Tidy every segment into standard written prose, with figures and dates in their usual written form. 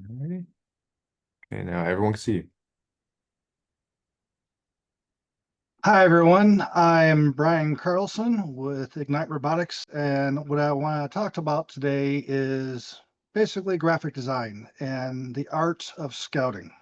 right. Okay, now everyone can see you. Hi, everyone. I'm Brian Carlson with Ignite Robotics, and what I want to talk about today is basically graphic design and the art of scouting.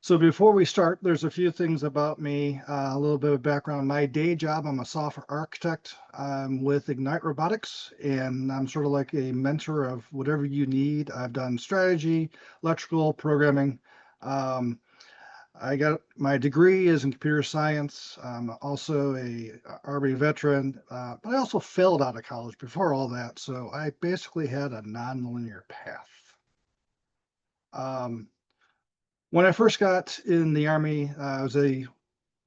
So before we start, there's a few things about me, a little bit of background. My day job, I'm a software architect. I'm with Ignite Robotics, and I'm sort of like a mentor of whatever you need. I've done strategy, electrical, programming. Um, I got my degree is in computer science. I'm also a Army veteran, but I also failed out of college before all that. So I basically had a nonlinear path. Um, when I first got in the Army, I was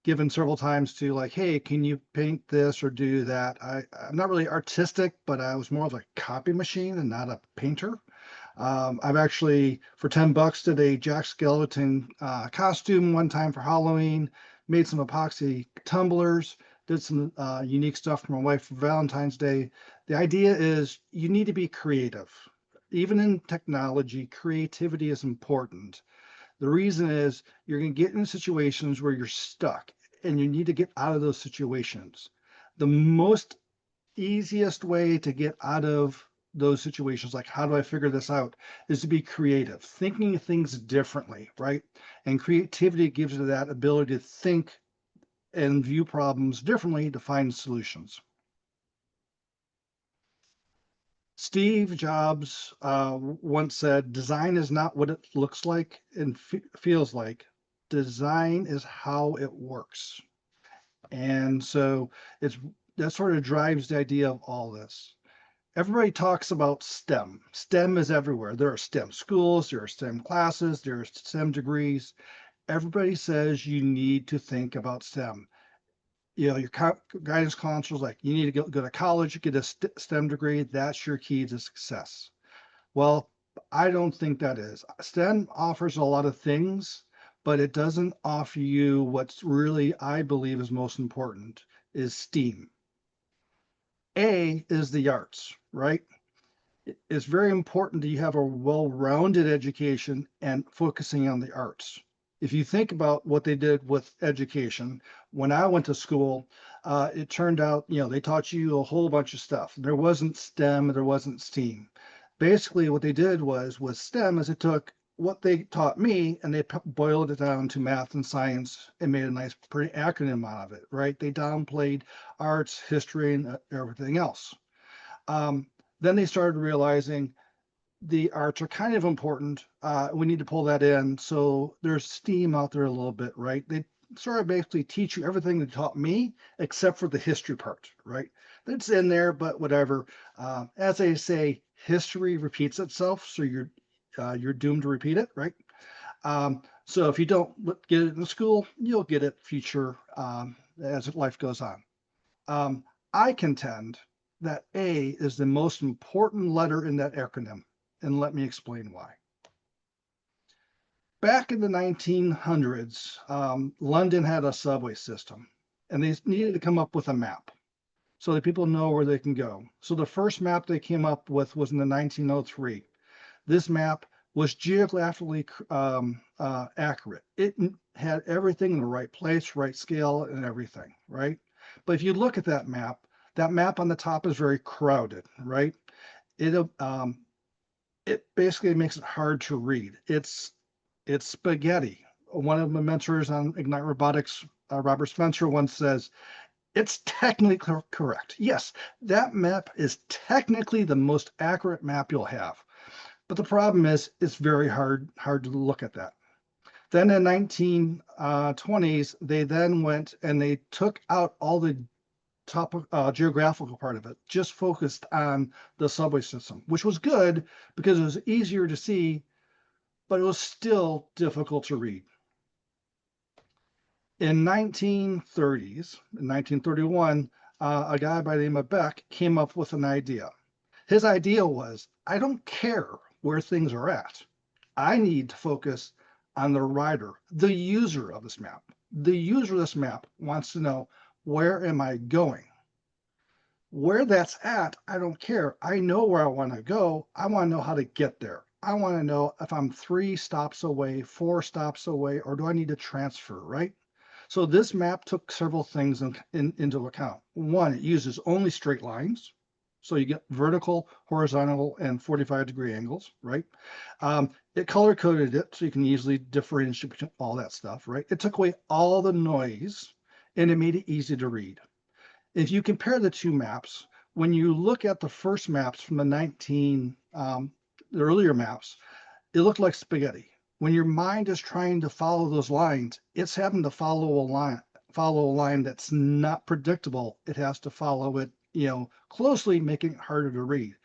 given several times to like, hey, can you paint this or do that? I'm not really artistic, but I was more of a copy machine and not a painter. I've actually, for $10, did a Jack Skellington costume one time for Halloween, made some epoxy tumblers, did some unique stuff for my wife for Valentine's Day. The idea is you need to be creative. Even in technology, creativity is important. The reason is you're going to get in situations where you're stuck and you need to get out of those situations. The most easiest way to get out of those situations, like how do I figure this out, is to be creative, thinking of things differently, right? And creativity gives you that ability to think and view problems differently to find solutions. Steve Jobs once said, design is not what it looks like and feels like. Design is how it works. And so it's that sort of drives the idea of all this. Everybody talks about STEM. STEM is everywhere. There are STEM schools, there are STEM classes, there are STEM degrees. Everybody says you need to think about STEM. You know, your guidance counselors like you need to go to college, get a STEM degree. That's your key to success. Well, I don't think that is. STEM offers a lot of things, but it doesn't offer you what's really, I believe, is most important is STEAM. A is the arts, right? It's very important that you have a well-rounded education and focusing on the arts. If you think about what they did with education, when I went to school, it turned out, they taught you a whole bunch of stuff. There wasn't STEM, there wasn't STEAM. Basically, what they did was with STEM is it took what they taught me and they boiled it down to math and science and made a nice, pretty acronym out of it, right? They downplayed arts, history, and everything else. Um, then they started realizing the arts are kind of important. We need to pull that in. So there's STEAM out there a little bit, right? They sort of basically teach you everything they taught me, except for the history part, right? That's in there, but whatever. As they say, history repeats itself, so you're doomed to repeat it, right? So if you don't get it in school, you'll get it future as life goes on. Um, I contend that A is the most important letter in that acronym, and let me explain why. Back in the 1900s, London had a subway system, and they needed to come up with a map so that people know where they can go. So the first map they came up with was in the 1903. This map was geographically accurate. It had everything in the right place, right scale, and everything, right? But if you look at that map on the top is very crowded, right? It it basically makes it hard to read. It's spaghetti. One of my mentors on Ignite Robotics, Robert Spencer, once says, it's technically correct. Yes, that map is technically the most accurate map you'll have. But the problem is it's very hard to look at that. Then in 1920s, they then went and they took out all the top geographical part of it, just focused on the subway system, which was good because it was easier to see, but it was still difficult to read. In 1931, a guy by the name of Beck came up with an idea. His idea was, I don't care where things are at. I need to focus on the rider, the user of this map. The user of this map wants to know, where am I going? Where that's at, I don't care. I know where I want to go. I want to know how to get there. I want to know if I'm 3 stops away, 4 stops away, or do I need to transfer, right? So this map took several things into account. One, it uses only straight lines. So you get vertical, horizontal, and 45-degree angles, right? It color coded it so you can easily differentiate between all that stuff, right? It took away all the noise and it made it easy to read. If you compare the two maps, when you look at the first maps from the earlier maps, it looked like spaghetti. When your mind is trying to follow those lines, it's having to follow a line that's not predictable. It has to follow it, closely, making it harder to read.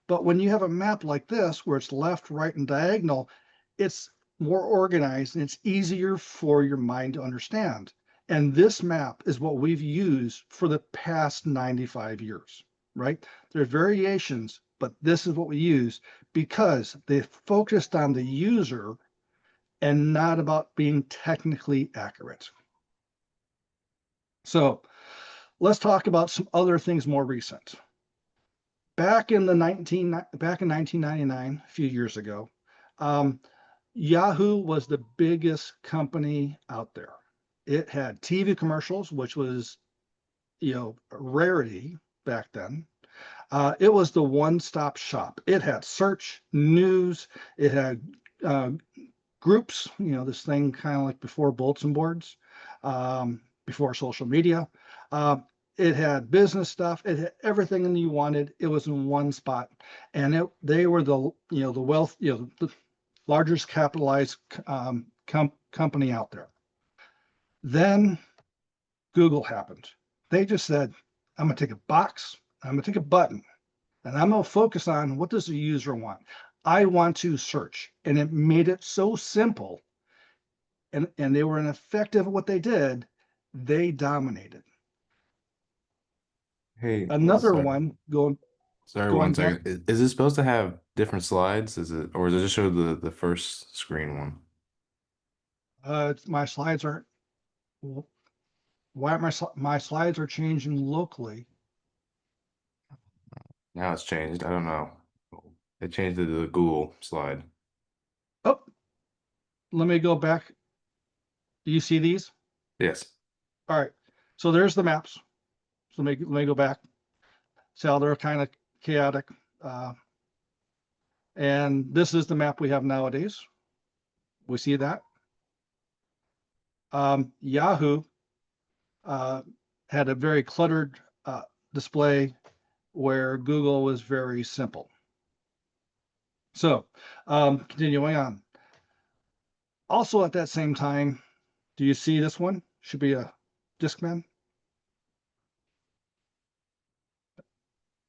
But when you have a map like this, where it's left, right, and diagonal, it's more organized and it's easier for your mind to understand. And this map is what we've used for the past 95 years, right? There's variations, but this is what we use because they focused on the user and not about being technically accurate. So let's talk about some other things more recent. Back in 1999, a few years ago, um, Yahoo was the biggest company out there. It had TV commercials, which was, a rarity back then. It was the one-stop shop. It had search, news, it had uh, groups, this thing kind of like before bulletin boards, before social media. Uh, it had business stuff. It had everything that you wanted. It was in one spot, and they were the wealth, the largest capitalized company out there. Then Google happened. They just said, "I'm going to take a box. I'm going to take a button, and I'm going to focus on what does the user want. I want to search," and it made it so simple and they were ineffective at what they did, they dominated. Hey, Another sorry, one sorry, one going back, second. Is it supposed to have different slides? Is it, or does it just show the first screen one? my slides aren't, why my slides are changing locally. Now it's changed. I don't know. It changed it to the Google slide. Oh, let me go back. Do you see these? Yes. All right. So there's the maps. So let me go back. See how they're kind of chaotic. Uh, and this is the map we have nowadays. We see that. Yahoo uh, had a very cluttered display where Google was very simple. So, continuing on. Also at that same time, do you see this one? Should be a Discman.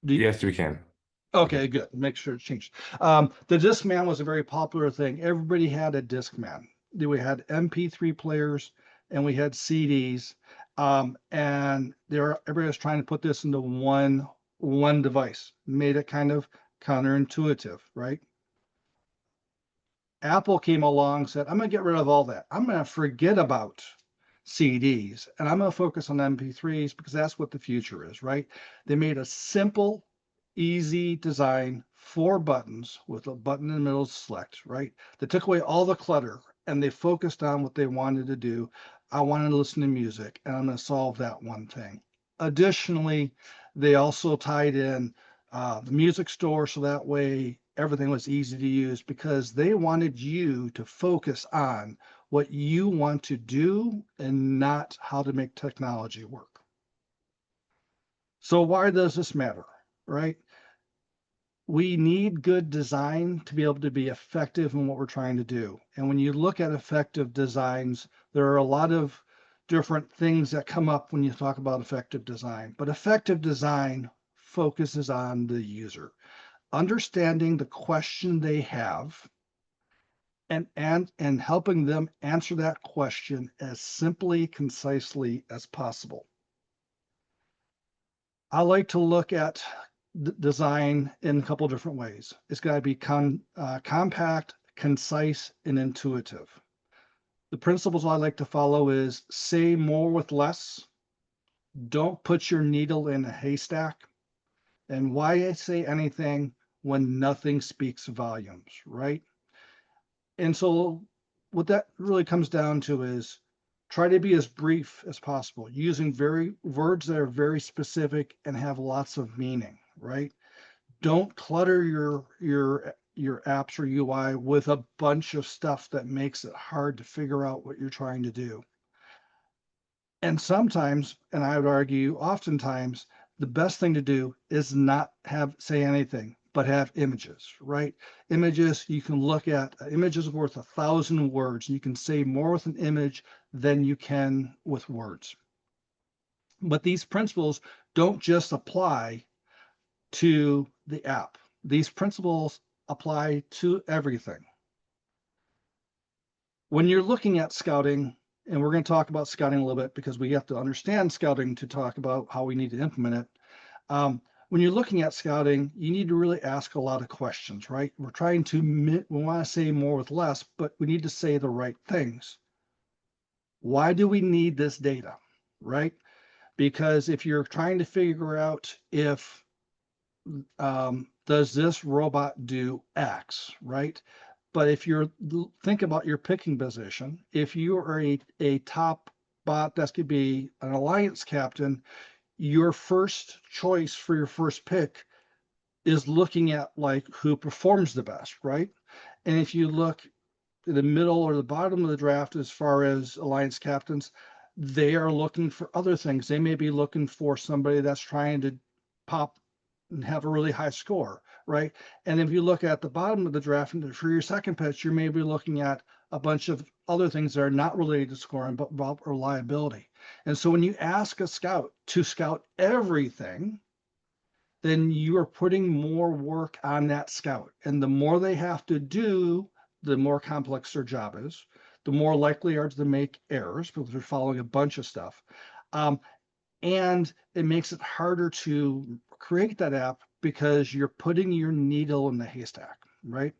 Do you, Yes, we can. Okay. okay, good. Make sure it's changed. The Discman was a very popular thing. Everybody had a Discman. We had MP3 players and we had CDs. And everybody was trying to put this into one device, made it kind of counterintuitive, right? Apple came along, said, "I'm going to get rid of all that. I'm going to forget about CDs and I'm going to focus on MP3s because that's what the future is," right? They made a simple, easy design, 4 buttons with a button in the middle to select, right? They took away all the clutter and they focused on what they wanted to do. I wanted to listen to music and I'm going to solve that one thing. Additionally, they also tied in the music store so that way everything was easy to use because they wanted you to focus on what you want to do and not how to make technology work. So why does this matter, right? We need good design to be able to be effective in what we're trying to do. And when you look at effective designs, there are a lot of different things that come up when you talk about effective design. But effective design focuses on the user, understanding the question they have and helping them answer that question as simply, concisely as possible. I like to look at design in a couple different ways. It's got to be compact, concise, and intuitive. The principles I like to follow is say more with less. Don't put your needle in a haystack. And why I say anything when nothing speaks volumes, right? And so what that really comes down to is try to be as brief as possible, using very words that are very specific and have lots of meaning, right? Don't clutter your apps or UI with a bunch of stuff that makes it hard to figure out what you're trying to do. And sometimes, and I would argue oftentimes, the best thing to do is not have say anything, but have images, right? Images you can look at. Images worth 1,000 words. You can say more with an image than you can with words. But these principles don't just apply to the app. These principles apply to everything. When you're looking at scouting, and we're going to talk about scouting a little bit because we have to understand scouting to talk about how we need to implement it. When you're looking at scouting, you need to really ask a lot of questions, right? We're trying to, we want to say more with less, but we need to say the right things. Why do we need this data, right? Because if you're trying to figure out if, does this robot do X, right? But if you're, think about your picking position, if you are a top bot, that could be an alliance captain, your first choice for your first pick is looking at like who performs the best, right? And if you look in the middle or the bottom of the draft as far as alliance captains, they are looking for other things. They may be looking for somebody that's trying to pop and have a really high score, right? And if you look at the bottom of the draft for your second pitch, you may be looking at a bunch of other things that are not related to scoring, but about reliability. And so when you ask a scout to scout everything, then you are putting more work on that scout. And the more they have to do, the more complex their job is, the more likely are to make errors because they're following a bunch of stuff. And it makes it harder to create that app because you're putting your needle in the haystack, right?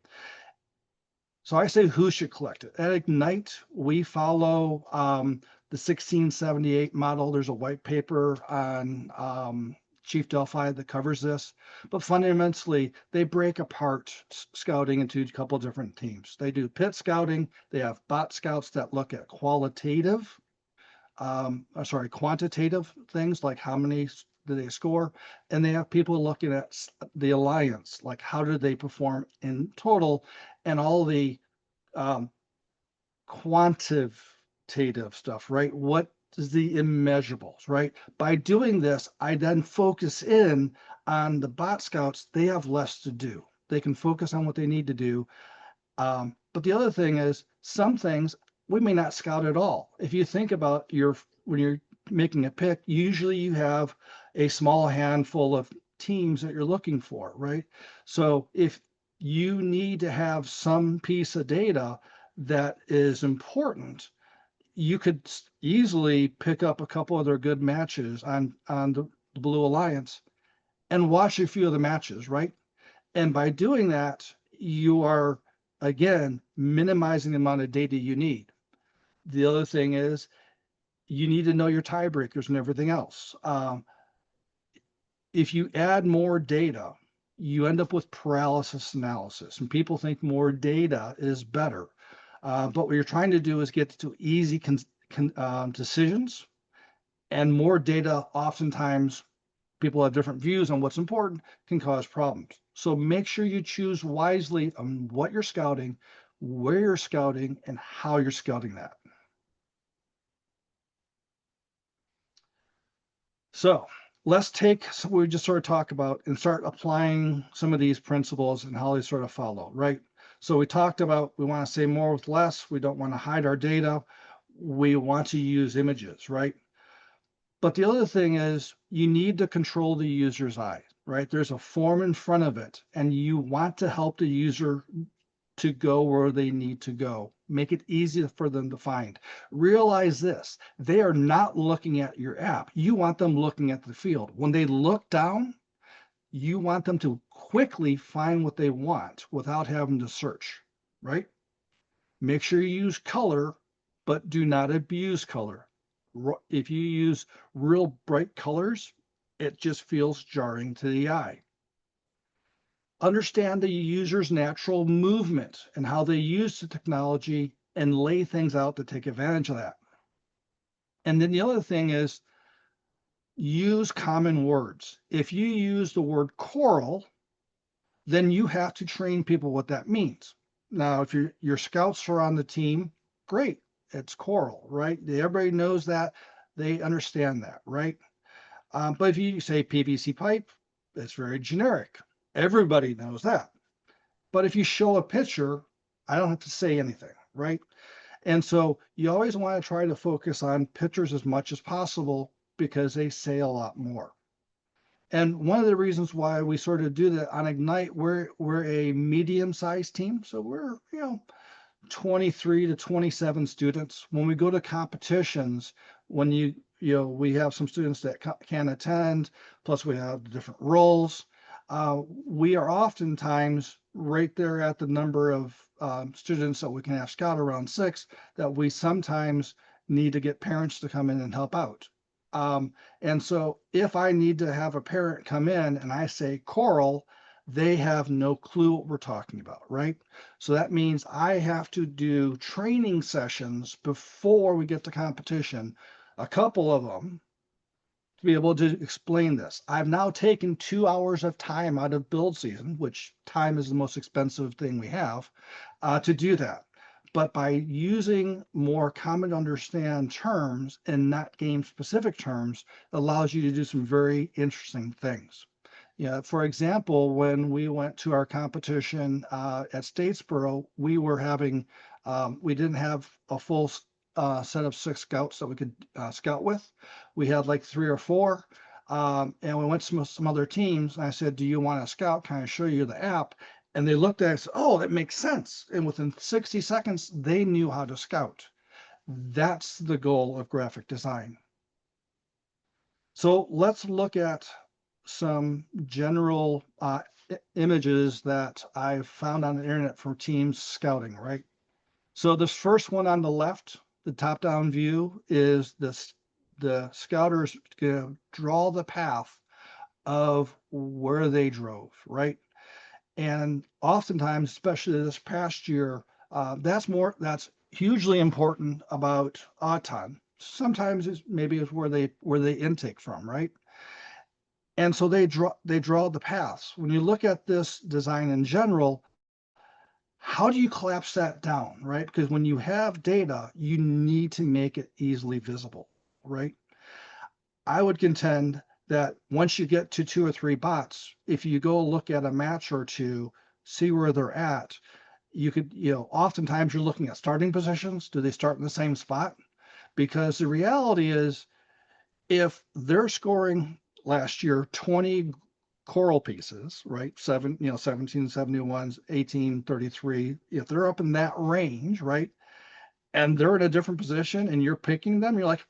So I say who should collect it. At Ignite, we follow the 1678 model. There's a white paper on Chief Delphi that covers this. But fundamentally, they break apart scouting into a couple of different teams. They do pit scouting. They have bot scouts that look at quantitative things like how many do they score, and they have people looking at the alliance, like how did they perform in total, and all the um, quantitative stuff, right? What is the immeasurables, right? By doing this, I then focus in on the bot scouts. They have less to do. They can focus on what they need to do. But the other thing is some things we may not scout at all. If you think about when you're making a pick, usually you have a small handful of teams that you're looking for, right? So if you need to have some piece of data that is important, you could easily pick up a couple of their good matches on the Blue Alliance and watch a few of the matches, right? And by doing that, you are, again, minimizing the amount of data you need. The other thing is you need to know your tiebreakers and everything else. If you add more data, you end up with paralysis analysis, and people think more data is better. But what you're trying to do is get to easy decisions, and more data oftentimes people have different views on what's important, can cause problems. So make sure you choose wisely on what you're scouting, where you're scouting, and how you're scouting that. So let's take what we just sort of talked about and start applying some of these principles and how they sort of follow, right? So we talked about we want to say more with less. We don't want to hide our data. We want to use images, right? But the other thing is you need to control the user's eye, right? There's a form in front of it, and you want to help the user to go where they need to go. Make it easy for them to find. Realize this, they are not looking at your app. You want them looking at the field. When they look down, you want them to quickly find what they want without having to search, right? Make sure you use color, but do not abuse color. If you use real bright colors, it just feels jarring to the eye. understand the user's natural movement and how they use the technology and lay things out to take advantage of that. And then the other thing is use common words. If you use the word coral, then you have to train people what that means. Now, if your scouts are on the team, great, it's coral, right? Everybody knows that, they understand that, right? But if you say PVC pipe, it's very generic. Everybody knows that. But if you show a picture, I don't have to say anything, right? And so you always want to try to focus on pictures as much as possible because they say a lot more. And one of the reasons why we sort of do that on Ignite, we're a medium-sized team. So we're, 23 to 27 students. When we go to competitions, when we have some students that can attend, plus we have different roles. We are oftentimes right there at the number of students that we can have scout around 6, that we sometimes need to get parents to come in and help out. And so if I need to have a parent come in and I say coral, they have no clue what we're talking about, right? So that means I have to do training sessions before we get to competition, a couple of them, to be able to explain this. I've now taken 2 hours of time out of build season, which time is the most expensive thing we have, to do that. But by using more common to understand terms and not game specific terms, allows you to do some very interesting things. Yeah, for example, when we went to our competition at Statesboro, we didn't have a full set of 6 scouts that we could scout with. We had like 3 or 4, and we went to some other teams. And I said, "Do you want to scout? Can I show you the app?" And they looked at it and said, "Oh, that makes sense." And within 60 seconds, they knew how to scout. That's the goal of graphic design. So let's look at some general images that I've found on the internet for teams scouting, right? So this first one on the left, the top-down view, is the scouters gonna draw the path of where they drove, right? And oftentimes, especially this past year, that's hugely important about a ton. Sometimes maybe it's where they intake from, right? And so they draw the paths. When you look at this design in general, how do you collapse that down, right? Because when you have data, you need to make it easily visible, right? I would contend that once you get to 2 or 3 bots, if you go look at a match or two, see where they're at, you could, oftentimes you're looking at starting positions. Do they start in the same spot? Because the reality is, if they're scoring last year 20 choral pieces, right? 1771s, 1833, if they're up in that range, right? And they're in a different position and you're picking them, you're like,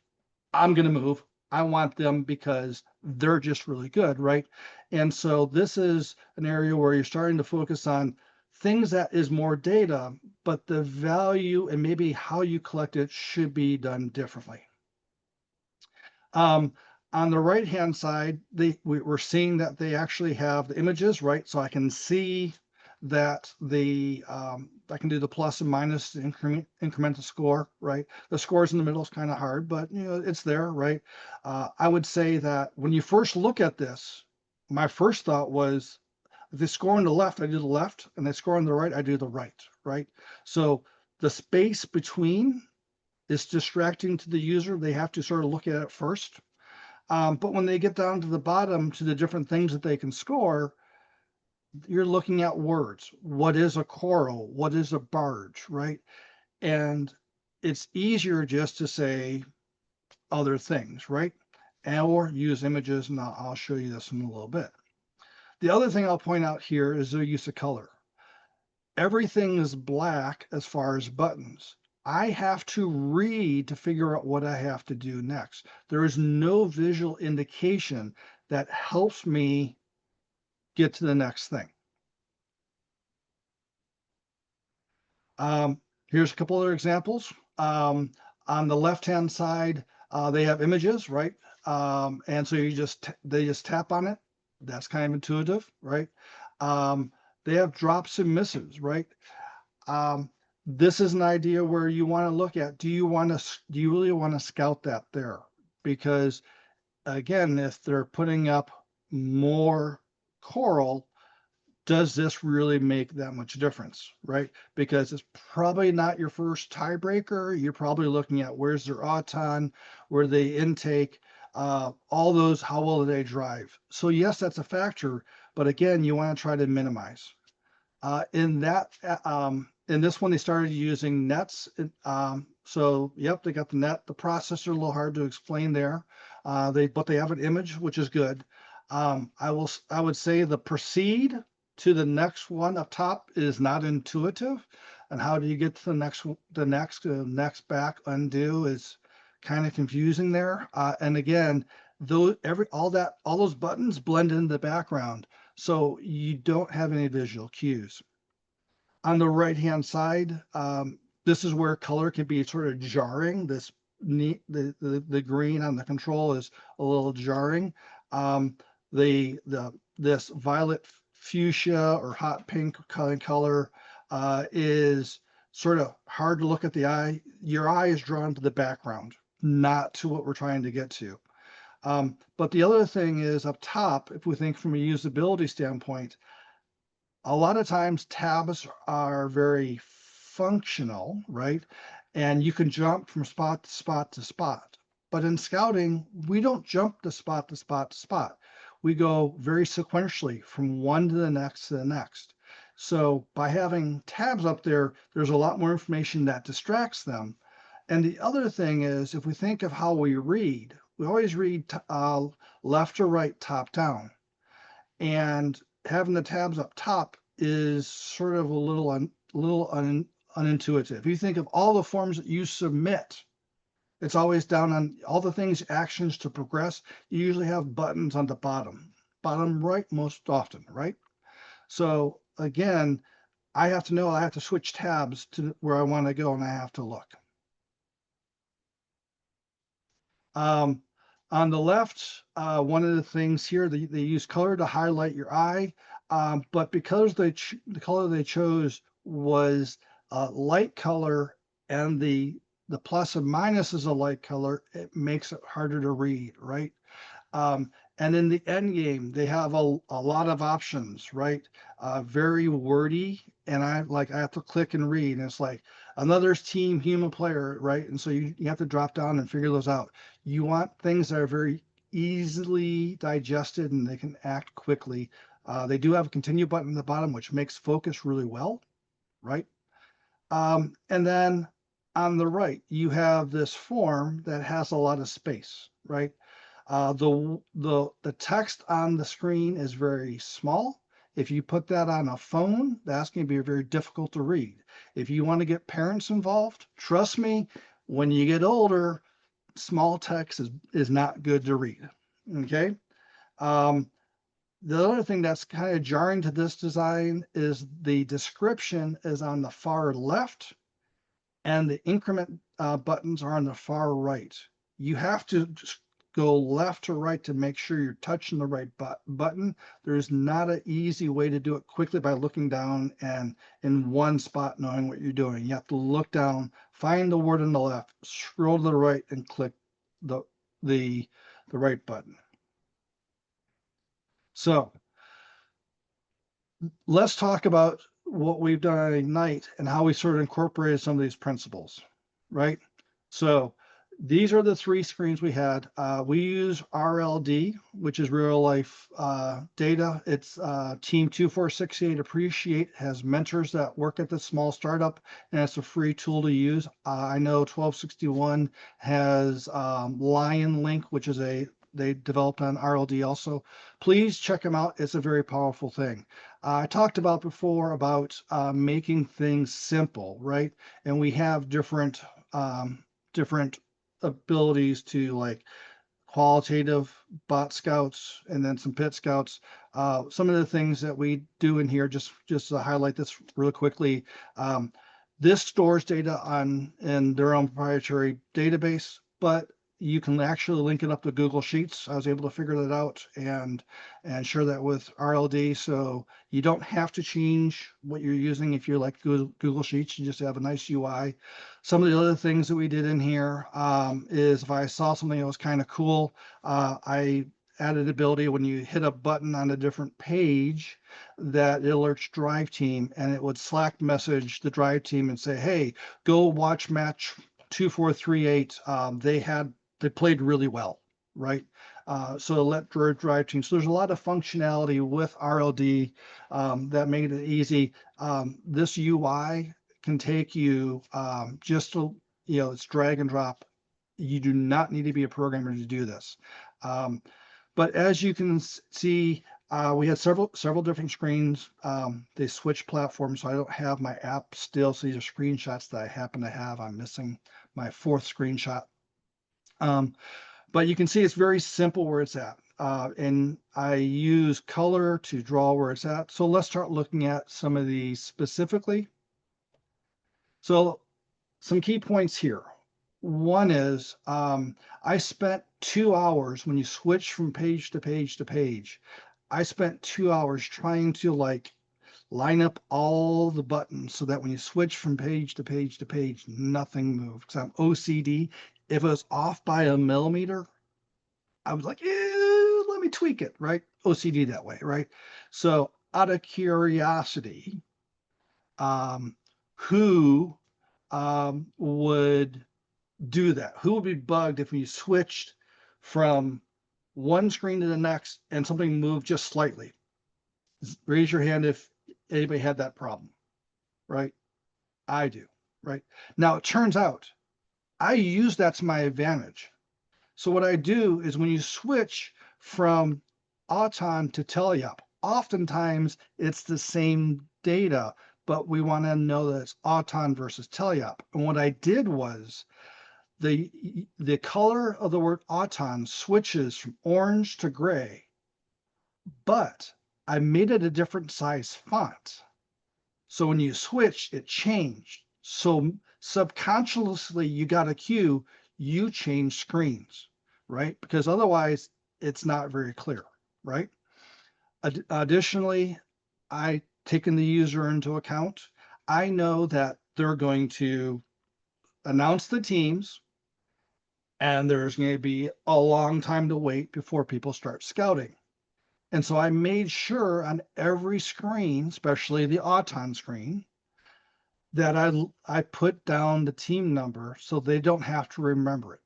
I'm going to move. I want them because they're just really good, right? And so this is an area where you're starting to focus on things that is more data, but the value and maybe how you collect it should be done differently. Um, on the right-hand side, we're seeing that they actually have the images, right? So I can see that I can do the plus and minus the incremental score, right? The scores in the middle is kind of hard, but it's there, right? I would say that when you first look at this, my first thought was, if they score on the left, I do the left, and they score on the right, I do the right, right? So the space between is distracting to the user. They have to sort of look at it first. But when they get down to the bottom to the different things that they can score, you're looking at words. What is a coral? What is a barge, right? And it's easier just to say other things, right? Or use images, and I'll show you this in a little bit. The other thing I'll point out here is their use of color. Everything is black as far as buttons. I have to read to figure out what I have to do next. There is no visual indication that helps me get to the next thing. Here's a couple other examples. On the left-hand side, they have images, right? And so they just tap on it. That's kind of intuitive, right? They have drops and misses, right? Um, this is an idea where you want to look at, do you really want to scout that there? Because again, if they're putting up more coral, does this really make that much difference, right? Because it's probably not your first tiebreaker. You're probably looking at where's their auton, where they intake, all those, how well do they drive? So yes, that's a factor, but again, you want to try to minimize. In this one, they started using nets. So yep, they got the net. The processor a little hard to explain there. But they have an image, which is good. I would say the proceed to the next one up top is not intuitive, and how do you get to the next back undo is kind of confusing there. And again, all those buttons blend into the background, so you don't have any visual cues. On the right-hand side, this is where color can be sort of jarring. The green on the control is a little jarring. Um, this violet fuchsia or hot pink color is sort of hard to look at the eye. Your eye is drawn to the background, not to what we're trying to get to. But the other thing is up top, if we think from a usability standpoint, a lot of times tabs are very functional, right? And you can jump from spot to spot to spot. But in scouting, we don't jump to spot to spot to spot. We go very sequentially from one to the next to the next. So by having tabs up there, there's a lot more information that distracts them. And the other thing is, if we think of how we read, we always read left to right, top down. And having the tabs up top is sort of a unintuitive. If you think of all the forms that you submit, it's always down on all the things, actions to progress. You usually have buttons on the bottom right most often, right? So again, I have to know I have to switch tabs to where I want to go and I have to look. Um, on the left, one of the things here, they use color to highlight your eye, but because the color they chose was light color, and the plus and minus is a light color, it makes it harder to read, right? And in the end game, they have a lot of options, right? Very wordy, and I have to click and read, and it's like another team human player, right? And so you have to drop down and figure those out. You want things that are very easily digested and they can act quickly. They do have a continue button at the bottom, which makes focus really well, right? And then on the right, you have this form that has a lot of space, right? The text on the screen is very small. If you put that on a phone, that's going to be very difficult to read. If you want to get parents involved, trust me, when you get older, small text is not good to read. Okay. Um, the other thing that's kind of jarring to this design is the description is on the far left and the increment buttons are on the far right. You have to just go left to right to make sure you're touching the right button. There's not an easy way to do it quickly by looking down and in one spot knowing what you're doing. You have to look down, find the word on the left, scroll to the right, and click the the right button. So let's talk about what we've done at Ignite and how we sort of incorporated some of these principles, right? So these are the three screens we had. We use RLD, which is real life data. It's Team 2468 Appreciate has mentors that work at this small startup, and it's a free tool to use. I know 1261 has Lion Link, which is they developed on RLD also. Please check them out. It's a very powerful thing. I talked about before about making things simple, right? And we have different abilities to like qualitative bot scouts and then some pit scouts. Some of the things that we do in here, just to highlight this really quickly. This stores data in their own proprietary database, but you can actually link it up to Google Sheets. I was able to figure that out and share that with RLD. So you don't have to change what you're using if you like Google Sheets. You just have a nice UI. Some of the other things that we did in here is if I saw something that was kind of cool, I added ability when you hit a button on a different page that it alerts Drive Team and it would Slack message the Drive Team and say, hey, go watch match 2438. They played really well, right? So let Drive Team. So there's a lot of functionality with RLD that made it easy. This UI can take you just to, it's drag and drop. You do not need to be a programmer to do this. But as you can see, we had several different screens. They switched platforms, so I don't have my app still. So these are screenshots that I happen to have. I'm missing my fourth screenshot. But you can see it's very simple where it's at. And I use color to draw where it's at. So let's start looking at some of these specifically. So some key points here. One is I spent 2 hours when you switch from page to page to page. I spent 2 hours trying to line up all the buttons so that when you switch from page to page to page, nothing moved. Because I'm OCD. If it was off by a millimeter, I was like, let me tweak it, right? OCD that way, right? So out of curiosity, who would do that? Who would be bugged if we switched from one screen to the next and something moved just slightly? Raise your hand if anybody had that problem, right? I do, right? Now it turns out I use that to my advantage. So what I do is when you switch from Auton to Teleop, oftentimes it's the same data, but we want to know that it's Auton versus Teleop. And what I did was the color of the word Auton switches from orange to gray, but I made it a different size font. So when you switch, it changed. So subconsciously, you got a cue, you change screens, right? Because otherwise, it's not very clear, right? Additionally, I taken the user into account. I know that they're going to announce the teams, and there's going to be a long time to wait before people start scouting. And so I made sure on every screen, especially the Auton screen, that I put down the team number so they don't have to remember it,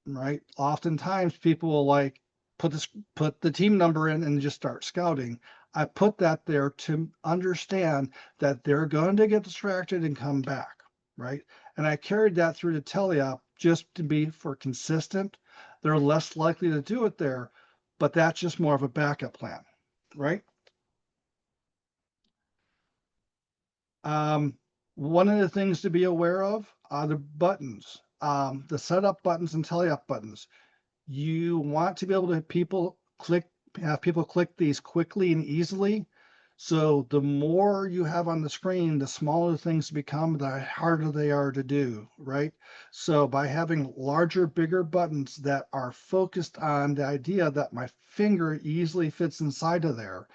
right? Oftentimes people will put the team number in and just start scouting. I put that there to understand that they're going to get distracted and come back, right? And I carried that through to Teleop just to be for consistent. They're less likely to do it there, but that's just more of a backup plan, right? One of the things to be aware of are the buttons, the setup buttons and Teleop buttons. You want to be able to have people click these quickly and easily. So the more you have on the screen, the smaller things become, the harder they are to do, right? So by having larger, bigger buttons that are focused on the idea that my finger easily fits inside of there,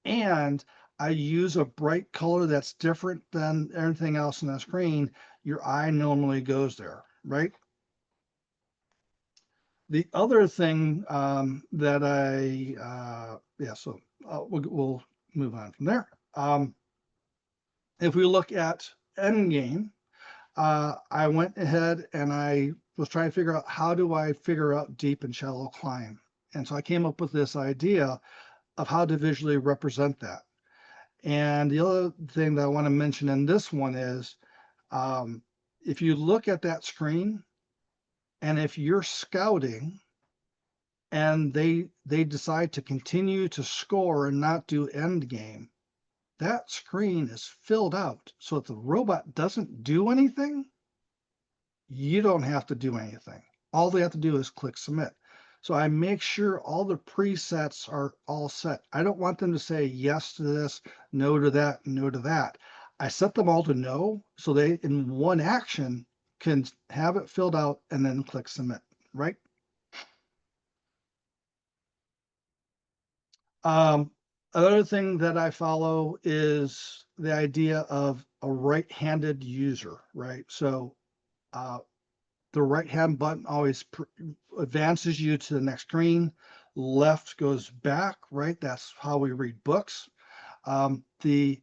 and I use a bright color that's different than everything else on the screen, your eye normally goes there, right? The other thing that we'll move on from there. If we look at Endgame, I went ahead and I was trying to figure out how do I figure out deep and shallow climb. And so I came up with this idea of how to visually represent that. And the other thing that I want to mention in this one is if you look at that screen and if you're scouting and they decide to continue to score and not do end game, that screen is filled out. So if the robot doesn't do anything, you don't have to do anything. All they have to do is click submit. So I make sure all the presets are all set. I don't want them to say yes to this, no to that, no to that. I set them all to no, so they in one action can have it filled out and then click submit, right? Um, Another thing that I follow is the idea of a right-handed user, right? So uh, the right-hand button always advances you to the next screen. Left goes back, right? That's how we read books. The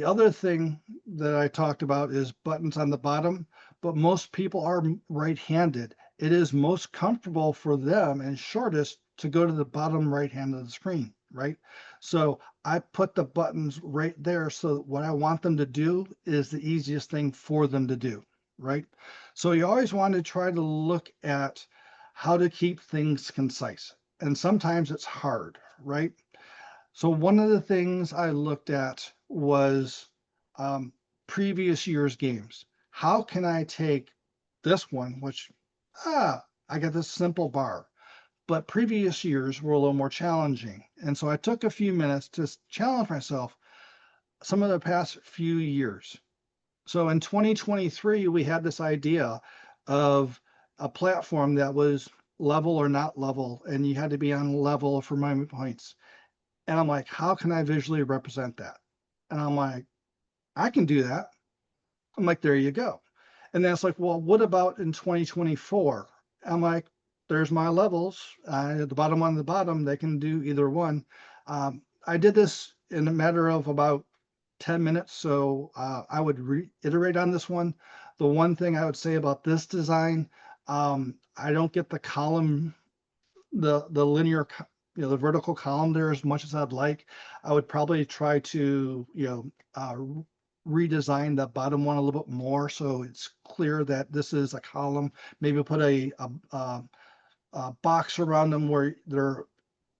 other thing that I talked about is buttons on the bottom, but most people are right-handed. It is most comfortable for them and shortest to go to the bottom right hand of the screen, right? So I put the buttons right there so that what I want them to do is the easiest thing for them to do, right? So you always want to try to look at how to keep things concise. And sometimes it's hard, right? So one of the things I looked at was um, previous year's games. How can I take this one, which I got this simple bar, but previous years were a little more challenging. And so I took a few minutes to challenge myself some of the past few years. So in 2023, we had this idea of a platform that was level or not level, and you had to be on level for my points. And I'm like, how can I visually represent that? And I'm like, I can do that. I'm like, there you go. And then it's like, well, what about in 2024? I'm like, there's my levels. At the bottom on the bottom, they can do either one. I did this in a matter of about 10 minutes. So I would reiterate on this one. The one thing I would say about this design, I don't get the column, the linear, the vertical column there as much as I'd like. I would probably try to, redesign the bottom one a little bit more so it's clear that this is a column. Maybe put a box around them where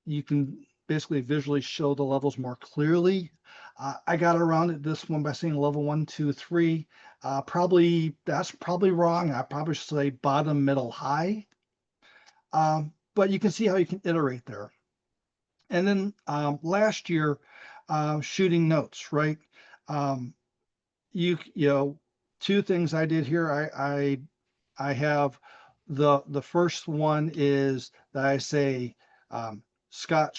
you can basically visually show the levels more clearly. I got around it this one by saying level 1, 2, 3. Probably that's probably wrong. I probably should say bottom, middle, high. But you can see how you can iterate there. And then last year, shooting notes, right? Um, you know, two things I did here. I have the first one is that I say Scott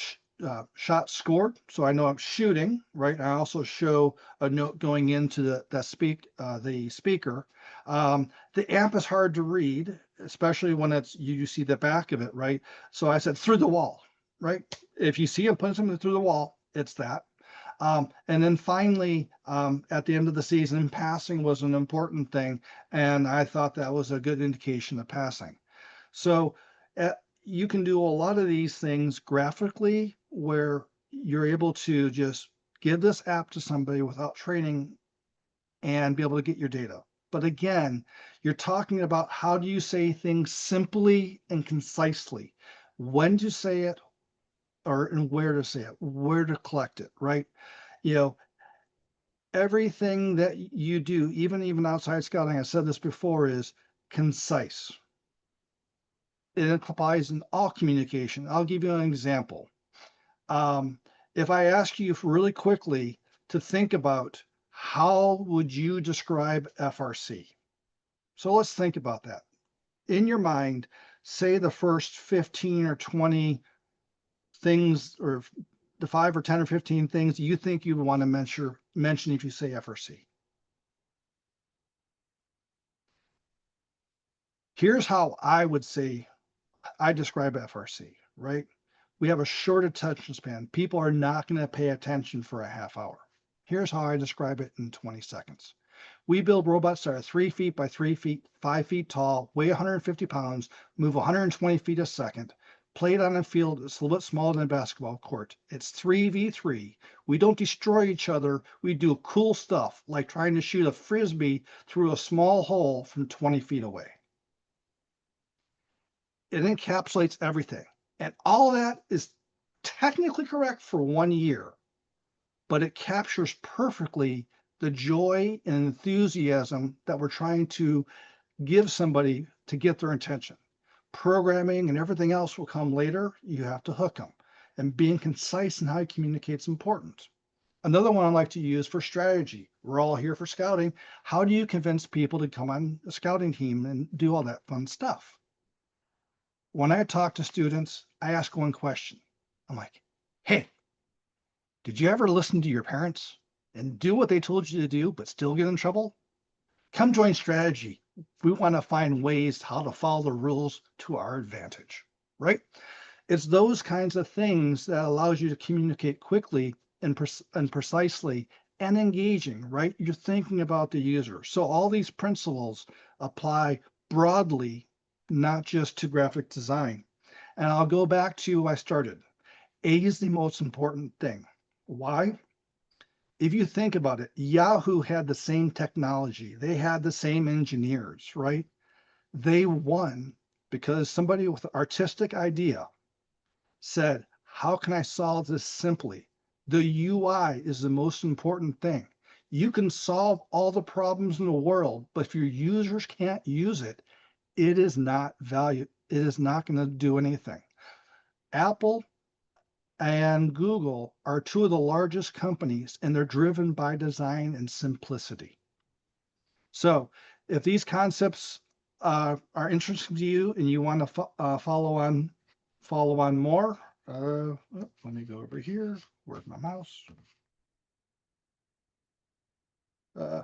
shot scored, so I know I'm shooting, right? I also show a note going into the speaker. The amp is hard to read, especially when it's you see the back of it, right? So I said through the wall, right? If you see him putting something through the wall, it's that. And then finally, at the end of the season, passing was an important thing, and I thought that was a good indication of passing. So uh, you can do a lot of these things graphically where you're able to just give this app to somebody without training and be able to get your data. But again, you're talking about how do you say things simply and concisely, when to say it, or and where to say it, where to collect it, right? You know, everything that you do, even outside scouting, I said this before, is concise. It applies in all communication. I'll give you an example. Um, if I ask you really quickly to think about how would you describe FRC? So let's think about that. In your mind, say the first 15 or 20 things, or the 5 or 10 or 15 things you think you would want to mention if you say FRC. Here's how I would say I describe FRC, right? We have a short attention span. People are not going to pay attention for a half hour. Here's how I describe it in 20 seconds. We build robots that are 3 feet by 3 feet, 5 feet tall, weigh 150 pounds, move 120 feet a second, played on a field that's a little bit smaller than a basketball court. It's 3v3. We don't destroy each other. We do cool stuff like trying to shoot a frisbee through a small hole from 20 feet away. It encapsulates everything. And all that is technically correct for 1 year, but it captures perfectly the joy and enthusiasm that we're trying to give somebody to get their attention. Programming and everything else will come later. You have to hook them. And being concise in how you communicate is important. Another one I like to use for strategy. We're all here for scouting. How do you convince people to come on a scouting team and do all that fun stuff? When I talk to students, I ask one question. I'm like, hey, Did you ever listen to your parents and do what they told you to do, but still get in trouble? Come join strategy. We want to find ways how to follow the rules to our advantage, right? It's those kinds of things that allows you to communicate quickly and precisely and engaging, right? You're thinking about the user. So all these principles apply broadly, not just to graphic design. And I'll go back to where I started. A is the most important thing. Why? If you think about it, Yahoo had the same technology, they had the same engineers, right? They won because somebody with an artistic idea said, how can I solve this simply? The UI is the most important thing. You can solve all the problems in the world, but if your users can't use it, it is not value. It is not going to do anything. Apple and Google are two of the largest companies, and they're driven by design and simplicity. So if these concepts are interesting to you and you want to follow on more, let me go over here. Where's my mouse? Uh,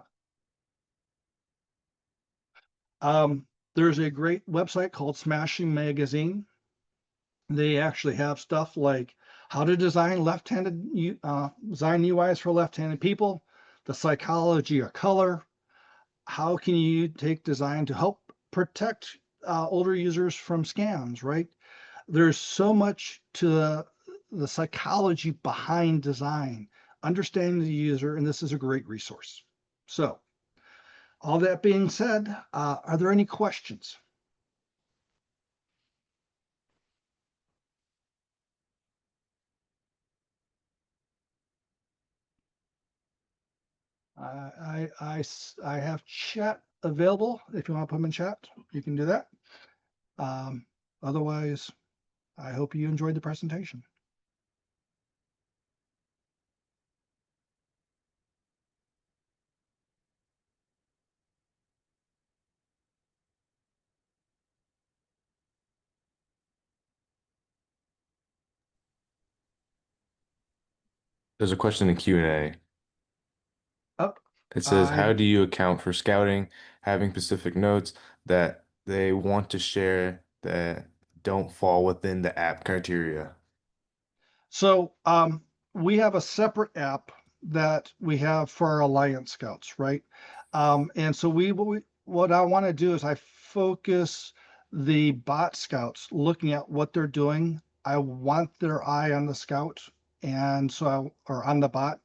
there's a great website called Smashing Magazine. They actually have stuff like how to design design UIs for left-handed people, the psychology of color, how can you take design to help protect older users from scams, right? There's so much to the psychology behind design, understanding the user, and this is a great resource. So, all that being said, are there any questions? I have chat available. If you want to put them in chat, you can do that. Um, Otherwise, I hope you enjoyed the presentation. There's a question in Q&A. Up. It says, I how do you account for scouting having specific notes that they want to share that don't fall within the app criteria? So we have a separate app that we have for our Alliance Scouts, right? And so what I want to do is I focus the bot scouts looking at what they're doing. I want their eye on the scout, and or on the bot,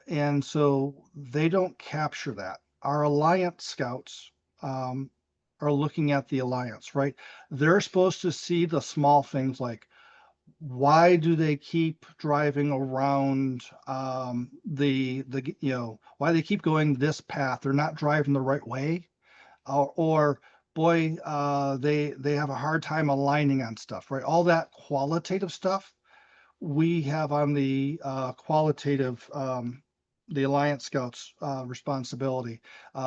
and so they don't capture that. Our Alliance Scouts are looking at the Alliance, right? They're supposed to see the small things like why do they keep driving around why they keep going this path? They're not driving the right way, or boy, they have a hard time aligning on stuff, right? All that qualitative stuff we have on the qualitative, the Alliance Scouts responsibility.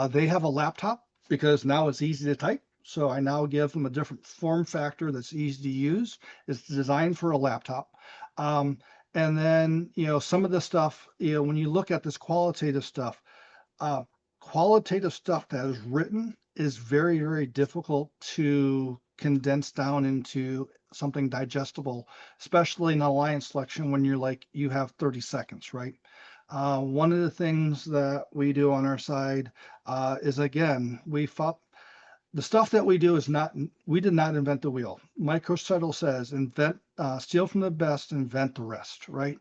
They have a laptop because now it's easy to type. So I now give them a different form factor that's easy to use. It's designed for a laptop. And then, some of the stuff, when you look at this uh, qualitative stuff that is written is very, very difficult to condense down into something digestible, especially in alliance selection when you have 30 seconds, right? One of the things that we do on our side is again, the stuff that we do is not, we did not invent the wheel. Mike Settle says, steal from the best, invent the rest, right?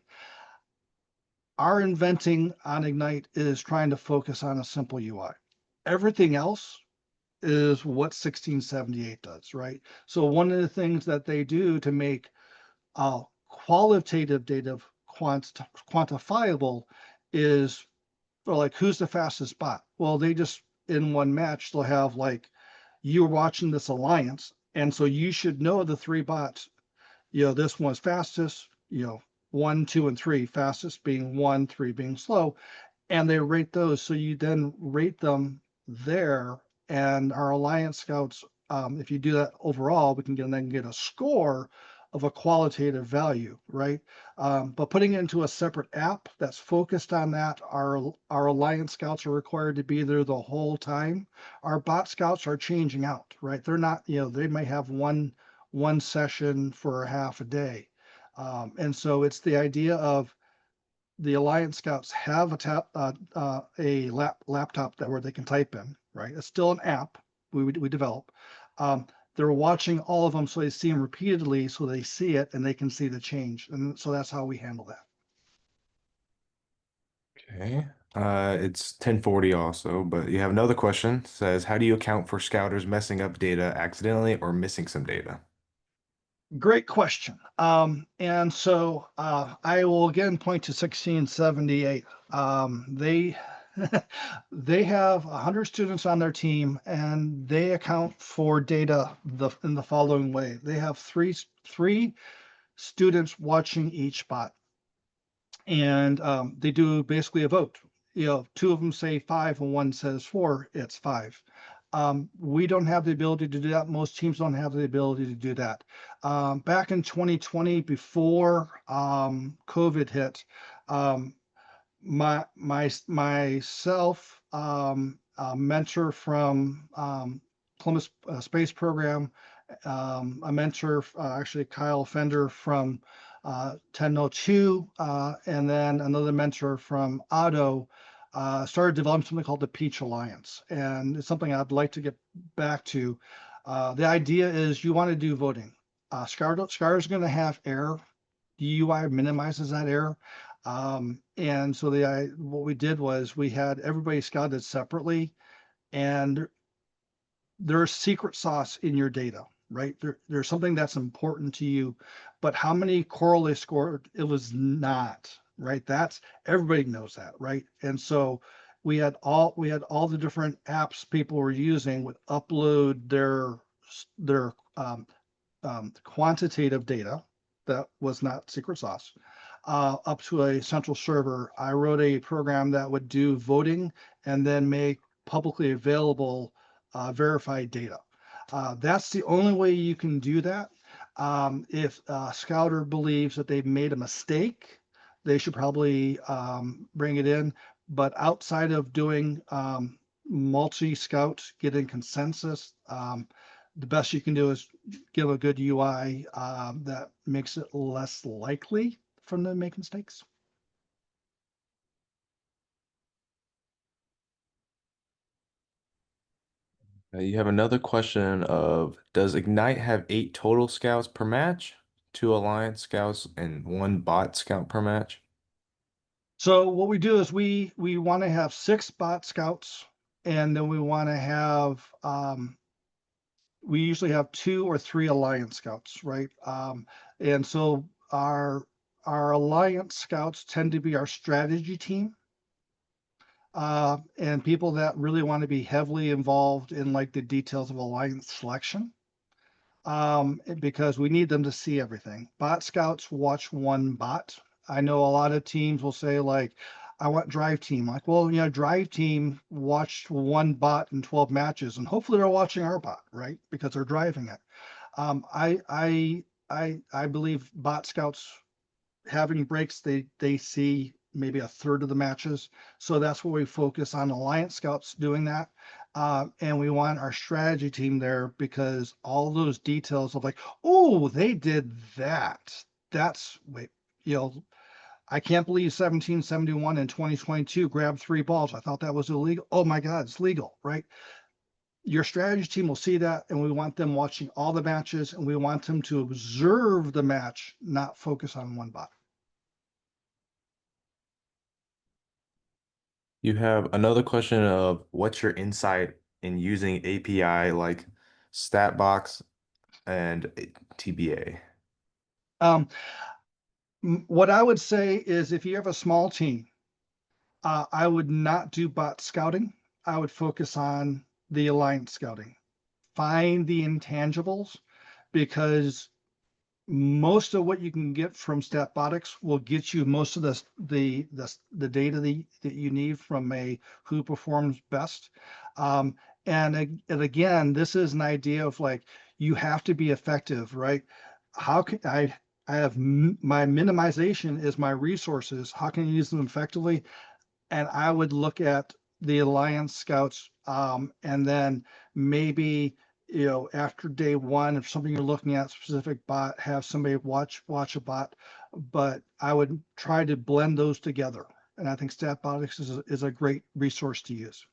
Our inventing on Ignite is trying to focus on a simple UI. Everything else is what 1678 does, right? So one of the things that they do to make qualitative data quantifiable is for like who's the fastest bot. Well, they just in one match they'll have like you're watching this alliance, and so you should know the three bots. This one's fastest. 1, 2, and 3. Fastest being 1, 3 being slow, and they rate those. So you then rate them there, and our Alliance Scouts, if you do that overall, we can then get a score of a qualitative value, right? But putting it into a separate app that's focused on that, our Alliance Scouts are required to be there the whole time. Our bot scouts are changing out, right? They're not, they may have one session for half a day. And so it's the idea of the Alliance Scouts have a laptop that where they can type in, right? It's still an app we develop. Um, they're watching all of them so they see them repeatedly, so they see it and they can see the change. And so that's how we handle that. Okay. It's 10:40 also, but you have another question. Says, how do you account for scouters messing up data accidentally or missing some data? Great question. And so I will again point to 1678. They they have 100 students on their team, and they account for data in the following way. They have three students watching each bot, and they do basically a vote. Two of them say five and one says four, it's five. We don't have the ability to do that. Most teams don't have the ability to do that. Back in 2020, before COVID hit, um, myself, a mentor from Columbus Space Program, a mentor, actually Kyle Fender from 1002, and then another mentor from Otto, started developing something called the Peach Alliance. And it's something I'd like to get back to. The idea is you want to do voting. Scar is going to have error. The UI minimizes that error. And so what we did was we had everybody scouted separately, and there's secret sauce in your data, right? There's something that's important to you, but how many coral they scored, it was not, right? That's everybody knows that, right? And so we had all the different apps people were using would upload their quantitative data that was not secret sauce up to a central server. I wrote a program that would do voting and then make publicly available verified data. That's the only way you can do that. If a scouter believes that they've made a mistake, they should probably bring it in. But outside of doing multi-scout, getting consensus, the best you can do is give a good UI that makes it less likely from them to make mistakes. You have another question of, does Ignite have 8 total scouts per match, 2 Alliance scouts, and 1 bot scout per match? So what we do is we want to have 6 bot scouts, and then we want to have we usually have 2 or 3 Alliance scouts, right? And so our Alliance scouts tend to be our strategy team, and people that really want to be heavily involved in like the details of Alliance selection, because we need them to see everything. Bot scouts watch one bot. I know a lot of teams will say like, I want drive team. Like, well, drive team watched one bot in 12 matches, and hopefully they're watching our bot, right? Because they're driving it. I believe bot scouts having breaks, they see maybe a third of the matches. So that's where we focus on Alliance Scouts doing that. And we want our strategy team there because all those details of like, oh, they did that. That's wait, you know, I can't believe 1771 in 2022 grabbed 3 balls. I thought that was illegal. Oh my God, it's legal, right? Your strategy team will see that, and we want them watching all the matches, and we want them to observe the match, not focus on one bot. You have another question of, what's your insight in using API like Statbox and TBA? Um, what I would say is if you have a small team, I would not do bot scouting. I would focus on the alliance scouting. Find the intangibles because most of what you can get from Statbotics will get you most of the data that you need from a who performs best. Um, and again, this is an idea of like you have to be effective, right? how can I have my minimization is my resources. How can I use them effectively? And I would look at the Alliance Scouts, and then maybe, after day one, if something you're looking at specific bot, have somebody watch a bot, but I would try to blend those together. And I think StatBotics is a great resource to use.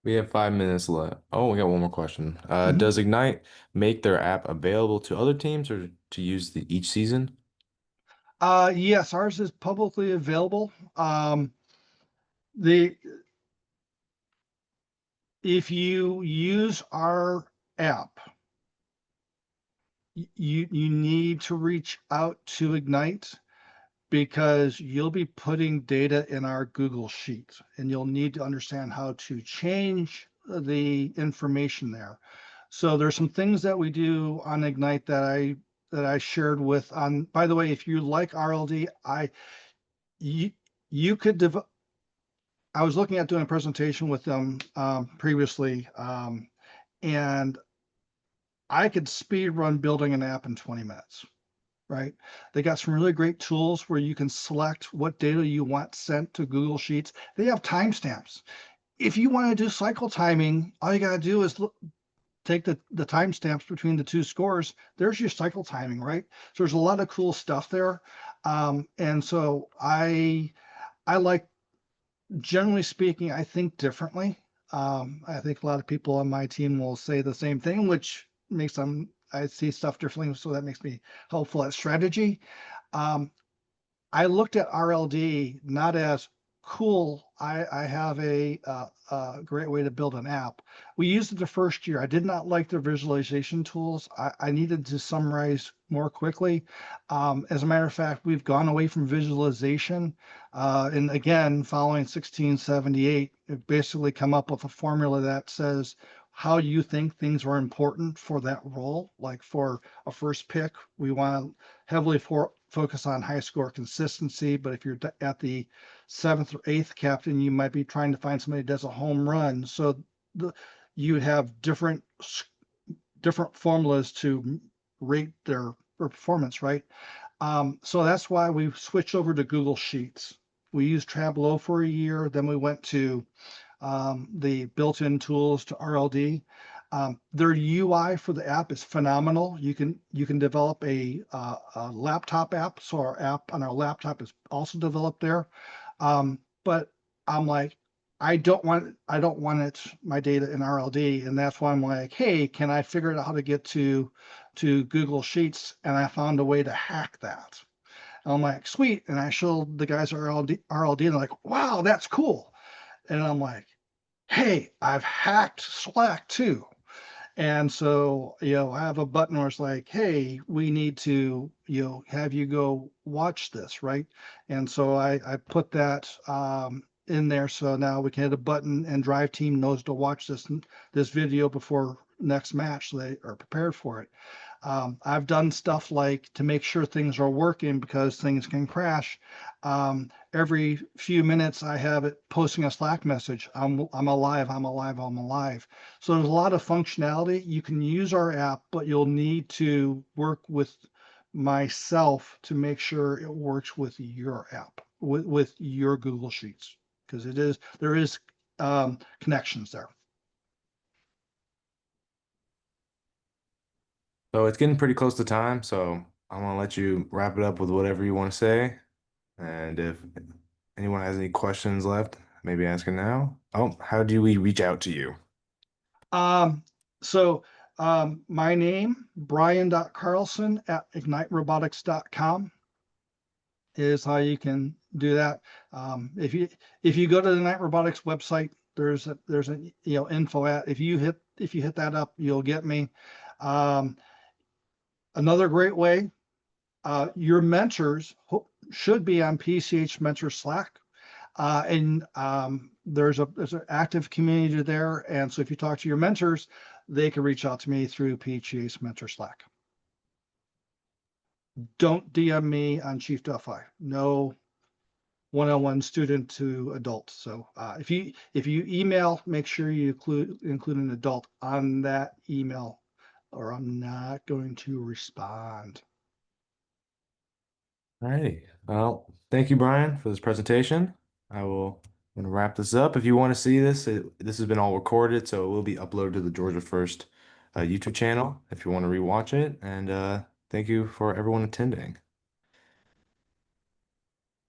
We have 5 minutes left. Oh, we got one more question. Mhm. Does Ignite make their app available to other teams or to use each season? Yes, ours is publicly available. The If you use our app, you need to reach out to Ignite because you'll be putting data in our Google Sheet and you'll need to understand how to change the information there. So there's some things that we do on Ignite that I shared with on, by the way, if you like RLD, you, you could I was looking at doing a presentation with them previously, and I could speed run building an app in 20 minutes, right? They got some really great tools where you can select what data you want sent to Google Sheets. They have timestamps. If you want to do cycle timing, all you got to do is take the timestamps between the two scores. There's your cycle timing, right? So there's a lot of cool stuff there. And so I like, generally speaking, I think differently. I think a lot of people on my team will say the same thing, which makes them, I see stuff differently. So that makes me helpful at strategy. Um, I looked at RLD not as cool. I have a great way to build an app. We used it the first year. I did not like the visualization tools. I needed to summarize more quickly. As a matter of fact, we've gone away from visualization. And again, following 1678, it basically come up with a formula that says how you think things are important for that role. Like for a first pick, we want to heavily focus on high score consistency. But if you're at the seventh or eighth captain, you might be trying to find somebody that does a home run. So you have different formulas to rate their performance, right? So that's why we switched over to Google Sheets. We used Tableau for a year, then we went to the built-in tools to RLD. Their UI for the app is phenomenal. You can develop a laptop app, so our app on our laptop is also developed there. But I'm like, I don't want my data in RLD, and that's why I'm like, hey, can I figure out how to get to Google Sheets? And I found a way to hack that. And I'm like, sweet. And I showed the guys at RLD, and they're like, wow, that's cool. And I'm like, hey, I've hacked Slack too. And so, I have a button where it's like, hey, we need to, have you go watch this, right? And so I put that in there. So now we can hit a button and Drive Team knows to watch this video before next match. So they are prepared for it. I've done stuff like to make sure things are working because things can crash. Every few minutes, I have it posting a Slack message. I'm alive. I'm alive. I'm alive. So there's a lot of functionality. You can use our app, but you'll need to work with myself to make sure it works with your app, with your Google Sheets, because there is connections there. So it's getting pretty close to time, so I'm gonna let you wrap it up with whatever you want to say. And if anyone has any questions left, maybe ask it now. Oh, how do we reach out to you? Um, so my name, brian.carlson@igniterobotics.com is how you can do that. If you go to the Ignite Robotics website, there's a info at, if you hit that up, you'll get me. Um, Another great way, your mentors should be on PCH Mentor Slack. And there's an active community there. And so if you talk to your mentors, they can reach out to me through PGA's Mentor Slack. Don't DM me on Chief Delphi. No one-on-one student to adult. So if you email, make sure you include an adult on that email, or I'm not going to respond. Alrighty. Well, thank you, Brian, for this presentation. I will gonna wrap this up. If you want to see this, this has been all recorded, so it will be uploaded to the Georgia First YouTube channel if you want to rewatch it. And thank you for everyone attending.